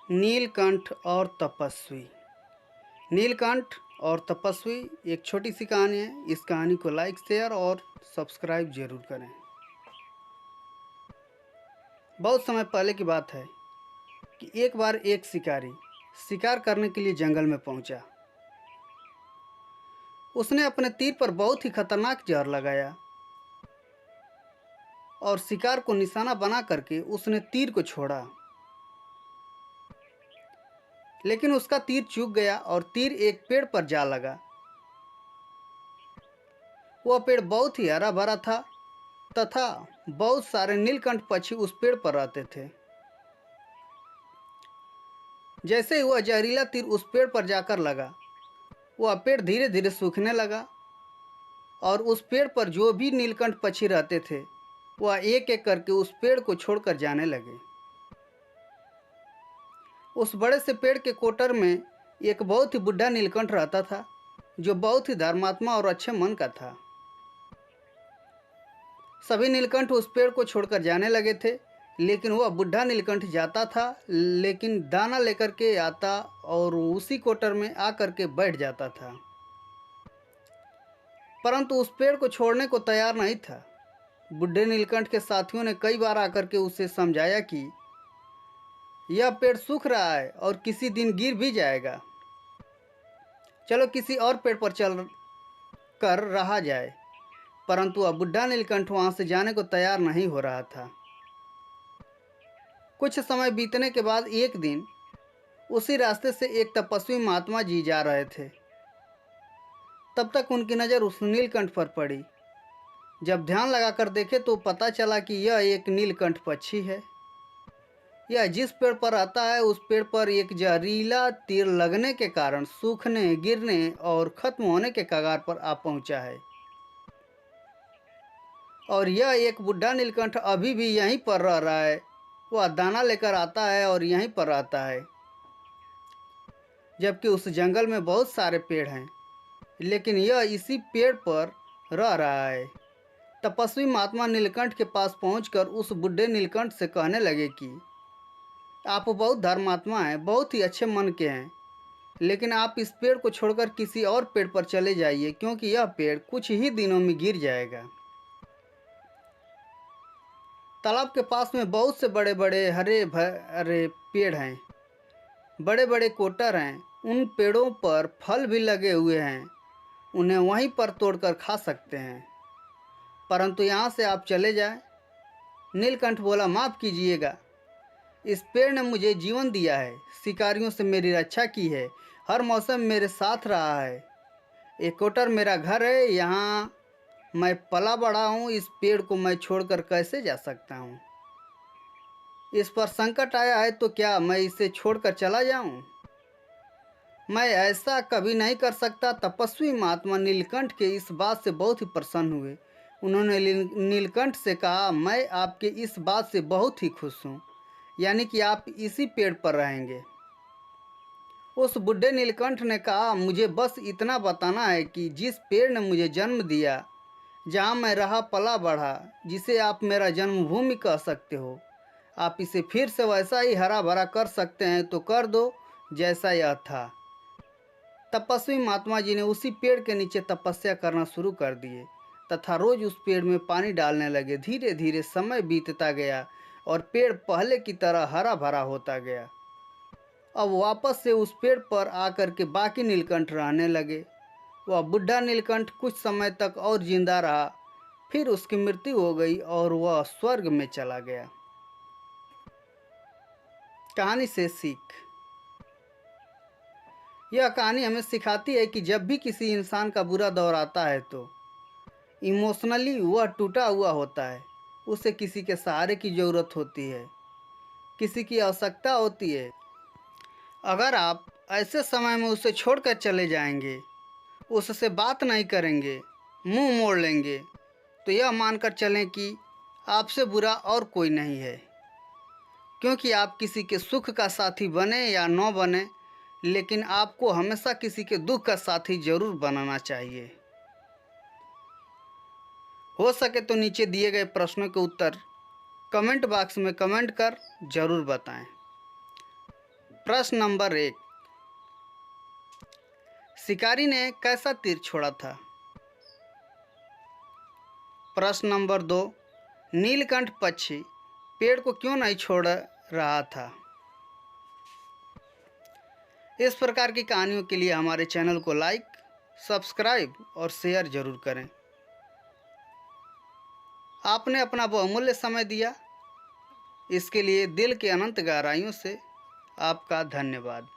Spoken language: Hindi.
नीलकंठ और तपस्वी। नीलकंठ और तपस्वी एक छोटी सी कहानी है। इस कहानी को लाइक, शेयर और सब्सक्राइब जरूर करें। बहुत समय पहले की बात है कि एक बार एक शिकारी शिकार करने के लिए जंगल में पहुंचा। उसने अपने तीर पर बहुत ही खतरनाक जहर लगाया और शिकार को निशाना बना करके उसने तीर को छोड़ा, लेकिन उसका तीर चूक गया और तीर एक पेड़ पर जा लगा। वह पेड़ बहुत ही हरा भरा था तथा बहुत सारे नीलकंठ पक्षी उस पेड़ पर रहते थे। जैसे ही वह जहरीला तीर उस पेड़ पर जाकर लगा, वह पेड़ धीरे धीरे सूखने लगा और उस पेड़ पर जो भी नीलकंठ पक्षी रहते थे वह एक एक करके उस पेड़ को छोड़कर जाने लगे। उस बड़े से पेड़ के कोटर में एक बहुत ही बुढ़ा नीलकंठ रहता था, जो बहुत ही धर्मात्मा और अच्छे मन का था। सभी नीलकंठ उस पेड़ को छोड़कर जाने लगे थे, लेकिन वह बुढ़ा नीलकंठ जाता था, लेकिन दाना लेकर के आता और उसी कोटर में आकर के बैठ जाता था, परंतु उस पेड़ को छोड़ने को तैयार नहीं था। बुढ़े नीलकंठ के साथियों ने कई बार आकर के उसे समझाया कि यह पेड़ सूख रहा है और किसी दिन गिर भी जाएगा, चलो किसी और पेड़ पर चल कर रहा जाए, परंतु अब बुढ़ा नीलकंठ वहां से जाने को तैयार नहीं हो रहा था। कुछ समय बीतने के बाद एक दिन उसी रास्ते से एक तपस्वी महात्मा जी जा रहे थे। तब तक उनकी नज़र उस नीलकंठ पर पड़ी। जब ध्यान लगाकर देखे तो पता चला कि यह एक नीलकंठ पक्षी है। यह जिस पेड़ पर आता है उस पेड़ पर एक जहरीला तीर लगने के कारण सूखने, गिरने और खत्म होने के कगार पर आ पहुंचा है। और यह एक बुढ़ा नीलकंठ अभी भी यहीं पर रह रहा है। वह दाना लेकर आता है और यहीं पर रहता है, जबकि उस जंगल में बहुत सारे पेड़ हैं, लेकिन यह इसी पेड़ पर रह रहा है। तपस्वी महात्मा नीलकंठ के पास पहुंचकर उस बुढ़े नीलकंठ से कहने लगे कि आप बहुत धर्मात्मा हैं, बहुत ही अच्छे मन के हैं, लेकिन आप इस पेड़ को छोड़कर किसी और पेड़ पर चले जाइए, क्योंकि यह पेड़ कुछ ही दिनों में गिर जाएगा। तालाब के पास में बहुत से बड़े बड़े हरे भरे पेड़ हैं, बड़े बड़े कोटर हैं। उन पेड़ों पर फल भी लगे हुए हैं, उन्हें वहीं पर तोड़कर खा सकते हैं, परंतु यहाँ से आप चले जाएं। नीलकंठ बोला, माफ़ कीजिएगा, इस पेड़ ने मुझे जीवन दिया है, शिकारियों से मेरी रक्षा की है, हर मौसम मेरे साथ रहा है। एक कोटर मेरा घर है, यहाँ मैं पला बड़ा हूँ। इस पेड़ को मैं छोड़कर कैसे जा सकता हूँ? इस पर संकट आया है तो क्या मैं इसे छोड़कर चला जाऊँ? मैं ऐसा कभी नहीं कर सकता। तपस्वी महात्मा नीलकंठ के इस बात से बहुत ही प्रसन्न हुए। उन्होंने नीलकंठ से कहा, मैं आपके इस बात से बहुत ही खुश हूँ, यानी कि आप इसी पेड़ पर रहेंगे। उस बुढ़े नीलकंठ ने कहा, मुझे बस इतना बताना है कि जिस पेड़ ने मुझे जन्म दिया, जहाँ मैं रहा पला बढ़ा, जिसे आप मेरा जन्मभूमि कह सकते हो, आप इसे फिर से वैसा ही हरा भरा कर सकते हैं तो कर दो जैसा यह था। तपस्वी महात्मा जी ने उसी पेड़ के नीचे तपस्या करना शुरू कर दिए तथा रोज उस पेड़ में पानी डालने लगे। धीरे धीरे समय बीतता गया और पेड़ पहले की तरह हरा भरा होता गया। अब वापस से उस पेड़ पर आकर के बाकी नीलकंठ रहने लगे। वह बुढ़ा नीलकंठ कुछ समय तक और जिंदा रहा, फिर उसकी मृत्यु हो गई और वह स्वर्ग में चला गया। कहानी से सीख। यह कहानी हमें सिखाती है कि जब भी किसी इंसान का बुरा दौर आता है तो इमोशनली वह टूटा हुआ होता है। उसे किसी के सहारे की ज़रूरत होती है, किसी की आवश्यकता होती है। अगर आप ऐसे समय में उसे छोड़कर चले जाएंगे, उससे बात नहीं करेंगे, मुंह मोड़ लेंगे, तो यह मानकर चलें कि आपसे बुरा और कोई नहीं है। क्योंकि आप किसी के सुख का साथी बने या न बने, लेकिन आपको हमेशा किसी के दुख का साथी जरूर बनाना चाहिए। हो सके तो नीचे दिए गए प्रश्नों के उत्तर कमेंट बॉक्स में कमेंट कर जरूर बताएं। प्रश्न नंबर 1, शिकारी ने कैसा तीर छोड़ा था? प्रश्न नंबर 2, नीलकंठ पक्षी पेड़ को क्यों नहीं छोड़ रहा था? इस प्रकार की कहानियों के लिए हमारे चैनल को लाइक, सब्सक्राइब और शेयर जरूर करें। आपने अपना बहुमूल्य समय दिया, इसके लिए दिल के अनंत गहराइयों से आपका धन्यवाद।